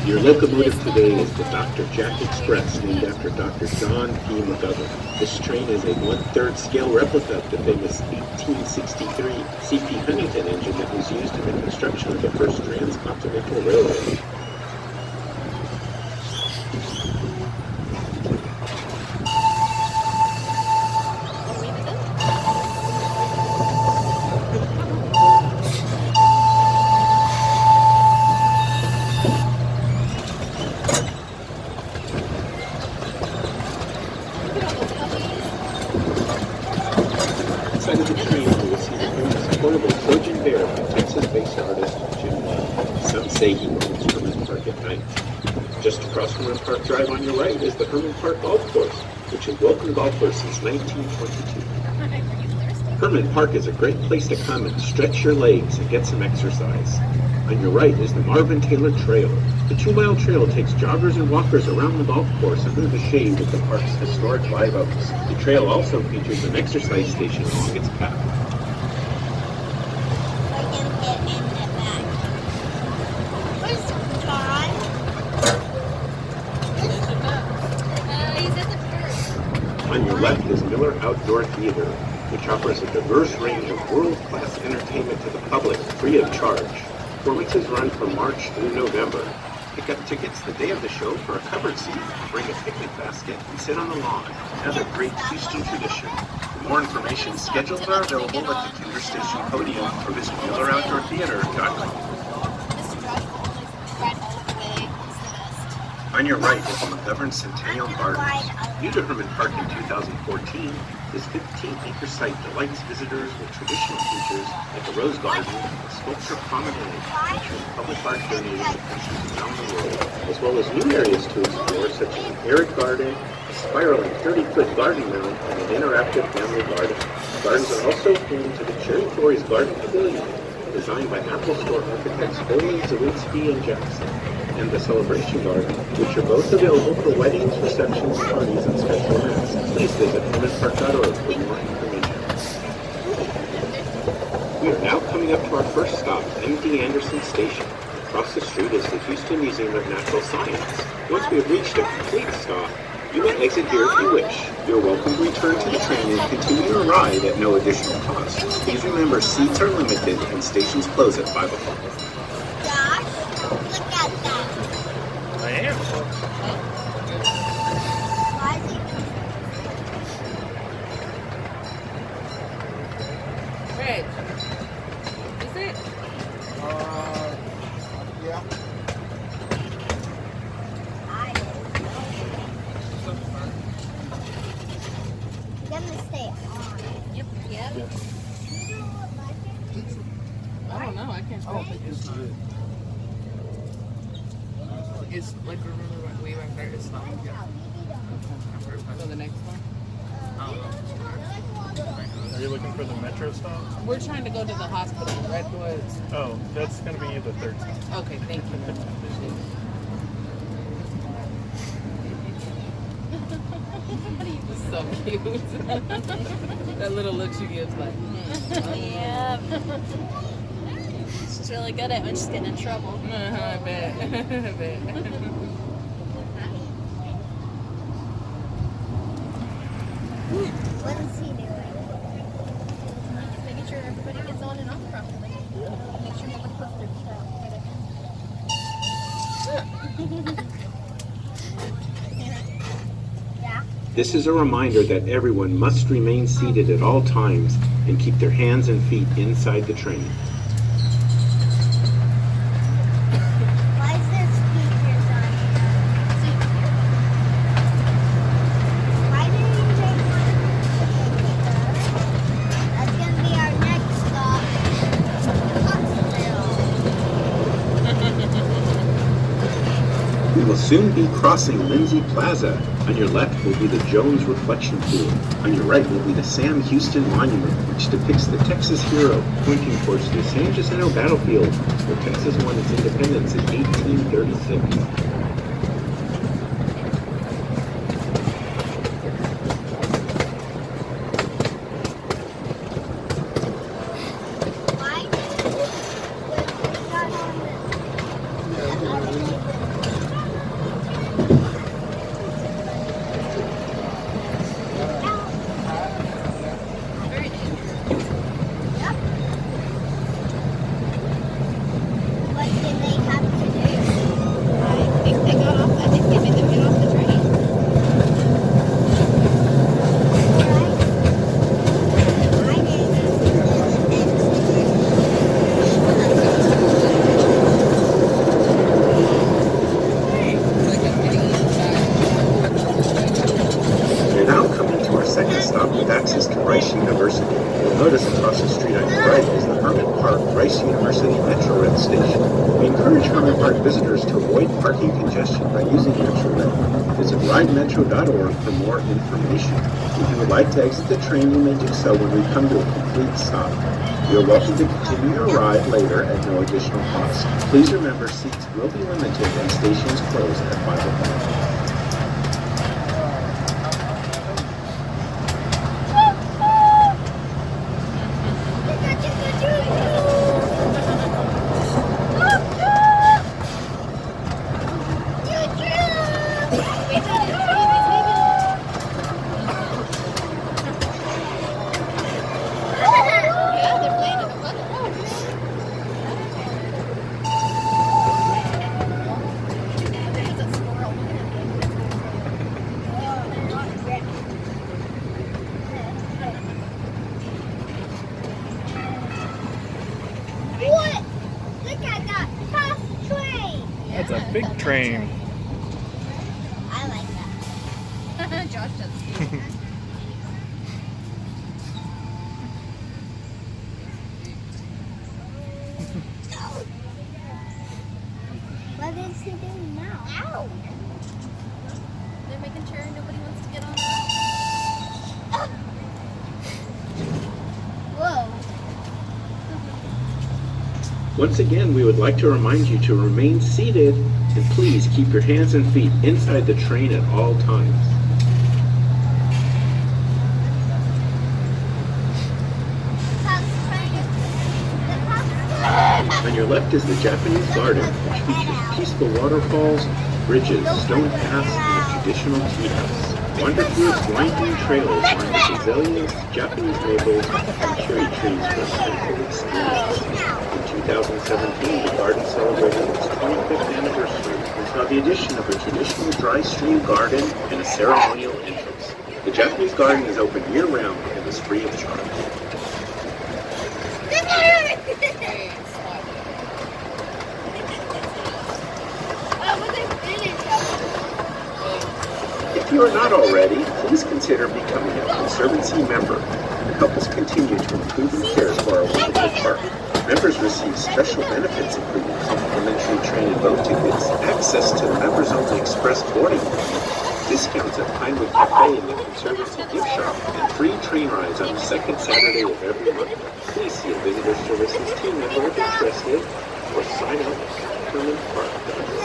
Your locomotive today is the Dr. Jack Express, named after Dr. John P. McGovern. This train is a one-third scale replica of the famous 1863 C.P. Huntington engine that was used in the construction of the first transcontinental railroad. Inside of the train, you will see the famous portable Trojan Bear by Texas-based artist Jim Love. Some say he roams Hermann Park at night. Just across Hermann Park Drive on your right is the Hermann Park Golf Course, which has welcomed golfers since 1922. Hermann Park is a great place to come and stretch your legs and get some exercise. On your right is the Marvin Taylor Trail. The 2-mile trail takes joggers and walkers around the golf course under the shade of the park's historic live oaks. The trail also features an exercise station along its path. On your left is Miller Outdoor Theater, which offers a diverse range of world-class entertainment to the public free of charge. Performances run from March through November. Pick up tickets the day of the show for a covered seat, bring a picnic basket, and sit on the lawn. Another great Houston tradition. For more information, schedules are available at the Kinder Station podium or visit MillerOutdoorTheater.com. On your right is the McGovern Centennial Gardens. New to Hermann Park in 2014, this 15-acre site delights visitors with traditional features like a rose garden, a sculpture promenade, featuring public art donated to countries around the world, as well as new areas to explore such as an arid garden, a spiraling 30-foot garden mount, and an interactive family garden. The gardens are also home to the Cherry Quarries Garden Pavilion, designed by Apple Store architects Foley, Zawinski, and Jackson, and the Celebration Garden, which are both available for weddings, receptions, parties, and special events. Please visit HermannPark.org for more information. We are now coming up to our first stop, M.D. Anderson Station. Across the street is the Houston Museum of Natural Science. Once we have reached a complete stop, you may exit here if you wish. You're welcome to return to the train and continue your ride at no additional cost. Please remember, seats are limited and stations close at 5 o'clock. I am. Red. Is it? Yeah. Gonna stay on. Yep. I don't know. I can't tell. It's like, remember when we went there, it's not. So the next one? I don't know. Are you looking for the metro stop? We're trying to go to the hospital, Redwoods. Oh, that's going to be the third stop. Okay, thank you. So cute. That little look she gives, like, Yeah. She's really good at it when she's getting in trouble. I bet. I bet. What is he doing? Just making sure everybody gets on and off properly. Make sure nobody puts their feet out. Yeah. This is a reminder that everyone must remain seated at all times and keep their hands and feet inside the train. Why is there speakers on here? Why didn't you take one? That's gonna be our next stop. Huntsville. We will soon be crossing Lindsay Plaza. On your left will be the Jones Reflection Pool. On your right will be the Sam Houston Monument, which depicts the Texas hero pointing towards the San Jacinto battlefield, where Texas won its independence in 1836. Why did we got on this? visitors to avoid parking congestion by using MetroRail. Visit ridemetro.org for more information. If you would like to exit the train, you may do so when we come to a complete stop. You are welcome to continue your ride later at no additional cost. Please remember, seats will be limited and stations close at 5 o'clock. That's a big train. I like that. Josh does too. What is he doing now? Ow! They're making sure nobody wants to get on. Whoa. Once again, we would like to remind you to remain seated and please keep your hands and feet inside the train at all times. On your left is the Japanese garden, which features peaceful waterfalls, bridges, stone paths, and a traditional tea house. Wander through its winding trails lined with azaleas, Japanese maples, and cherry trees for a tranquil experience. In 2017, the garden celebrated its 25th anniversary and saw the addition of a traditional dry stream garden and a ceremonial entrance. The Japanese garden is open year-round and is free of charge. If you are not already, please consider becoming a Conservancy member and help us continue to improve and care for our wonderful park. Members receive special benefits including complimentary train and boat tickets, access to the members-only express boarding line, discounts at Pinewood Cafe and the Conservancy gift shop, and free train rides on the second Saturday of every month. Please see a Visitor Services team member if interested, or sign up at hermannpark.org.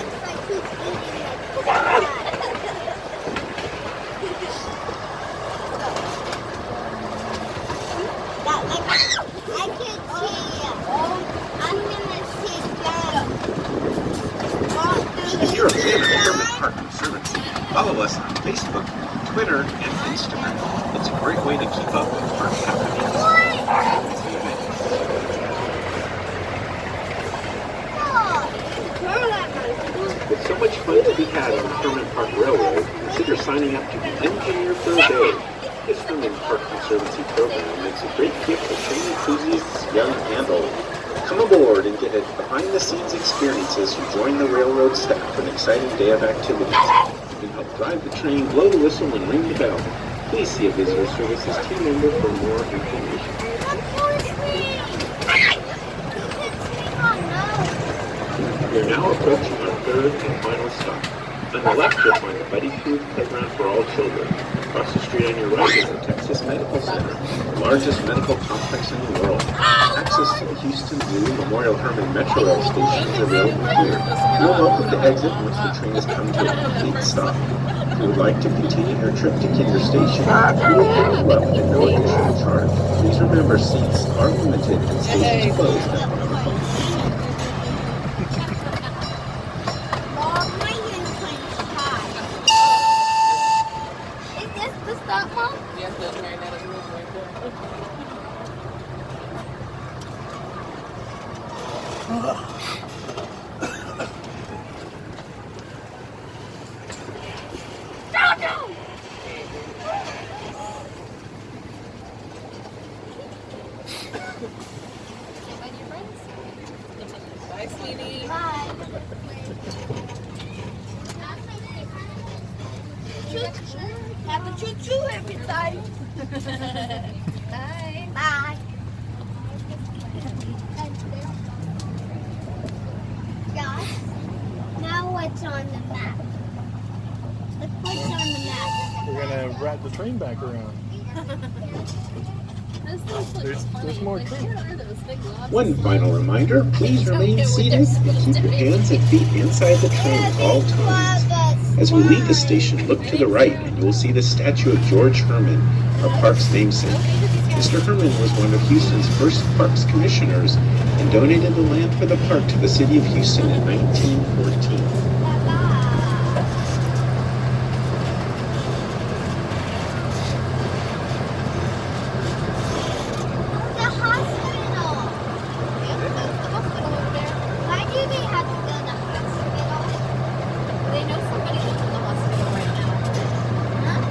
If you're a fan of Hermann Park Conservancy, follow us on Facebook, Twitter, and Instagram. It's a great way to keep up with park happenings. With so much fun to be had on the Hermann Park Railroad, consider signing up to be engineer for a day. This Hermann Park Conservancy program makes a great gift for train enthusiasts, young and old. Come aboard and get a behind-the-scenes experience as you join the railroad staff for an exciting day of activities. You can help drive the train, blow the whistle, and ring the bell. Please see a Visitor Services team member for more information. We are now approaching our third and final stop. On the left, you'll find the buddy-proof playground for all children. Across the street on your right is the Texas Medical Center, the largest medical complex in the world. Access to the Houston Zoo Memorial Hermann Metro Rail station is available here. You are welcome to exit once the train has come to a complete stop. If you would like to continue your trip to Kinder Station, you will pay left at no additional charge. Please remember, seats are limited and stations closed at 1 o'clock. Yes, that's right. That is right Bye, sweetie. Bye. Have a choo-choo every time. Bye. Bye. Josh, now what's on the map. Look what's on the map. We're gonna wrap the train back around. There's more trains. One final reminder, please remain seated and keep your hands and feet inside the train at all times. As we leave the station, look to the right and you will see the statue of George Hermann, our park's namesake. Mr. Hermann was one of Houston's first parks commissioners and donated the land for the park to the city of Houston in 1914.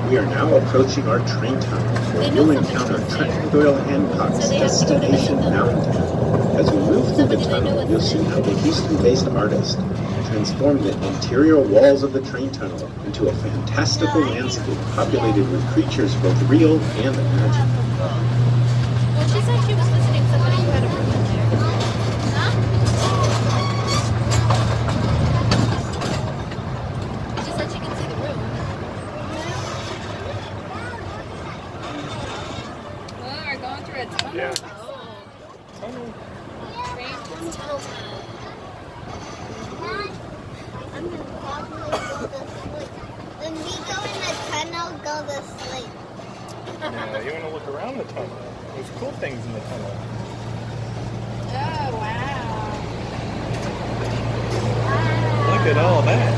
We are now approaching our train tunnel, where you'll encounter Trenton Doyle Hancock's Destination Mountain. As we move through the tunnel, you'll see how the Houston-based artist transformed the interior walls of the train tunnel into a fantastical landscape populated with creatures both real and imagined. Well, she said she was visiting somebody who had a room in there. Huh? She said she can see the room. Oh, we're going through a tunnel. Yeah. Oh. Tunnel time. I'm gonna probably go to sleep. When we go in the tunnel, go to sleep. Yeah, you want to look around the tunnel. There's cool things in the tunnel. Oh, wow. Look at all that.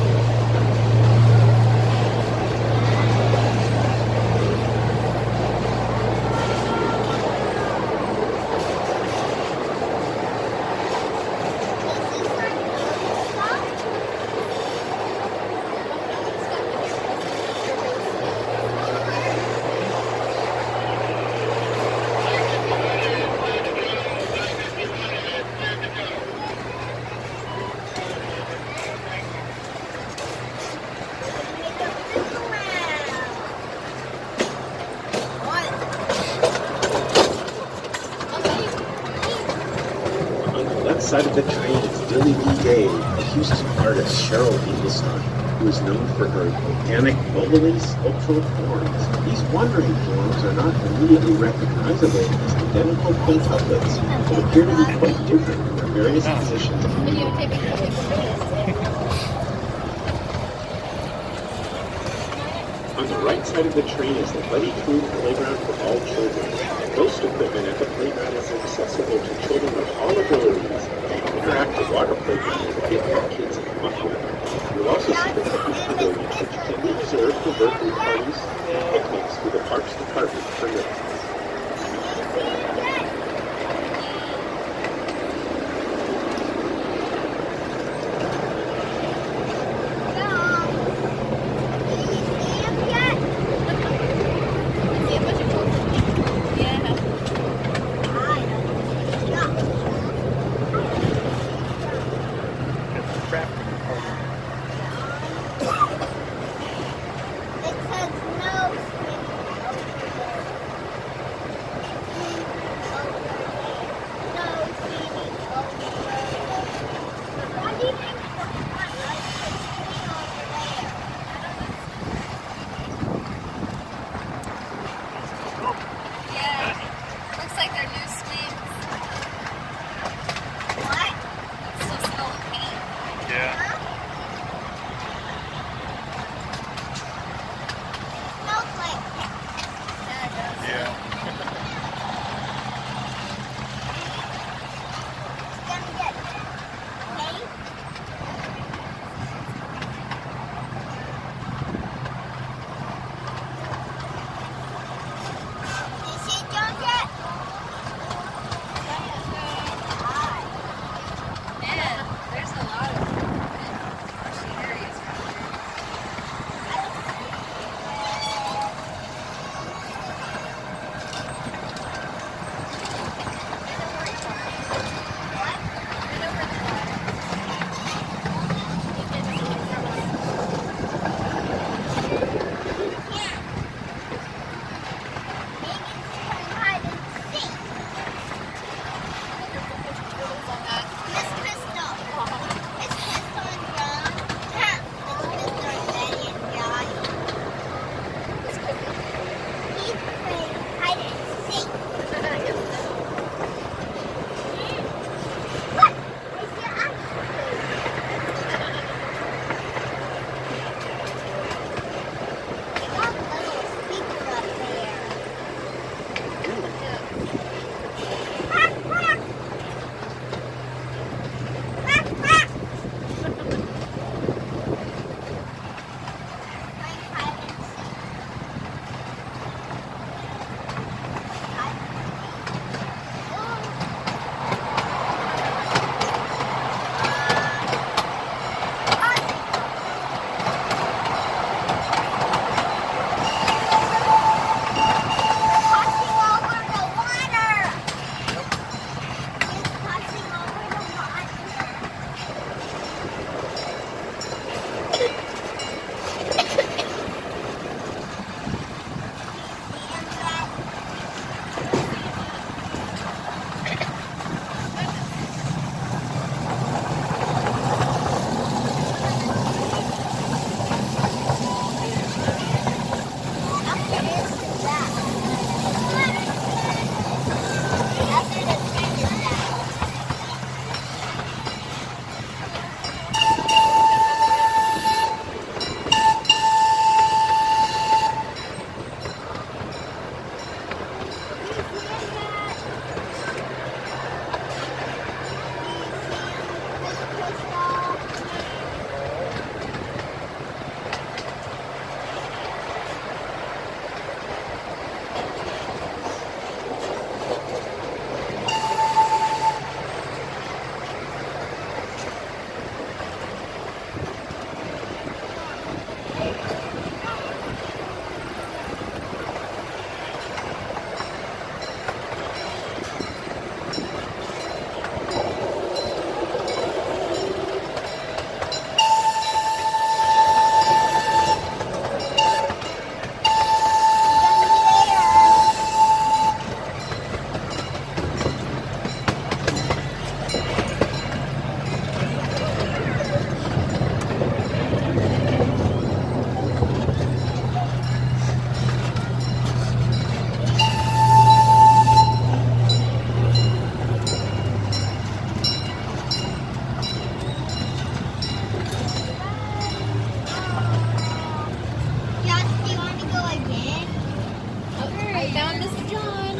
Side of the train is Dilly B. Day, a Houston artist, Cheryl Eaglestein, who is known for her organic, bubbly, sculptural forms. These wandering forms are not immediately recognizable as identical paint puppets, but appear to be quite different in their various positions. On the right side of the train is the Buddy Crew playground for all children. Most equipment at the playground is accessible to children of all abilities. Interactive water playground is fit for kids in Buffalo. You'll also see the fitness pavilion, which can be reserved for birthday parties and picnics through the Parks Department permit.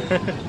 Bye.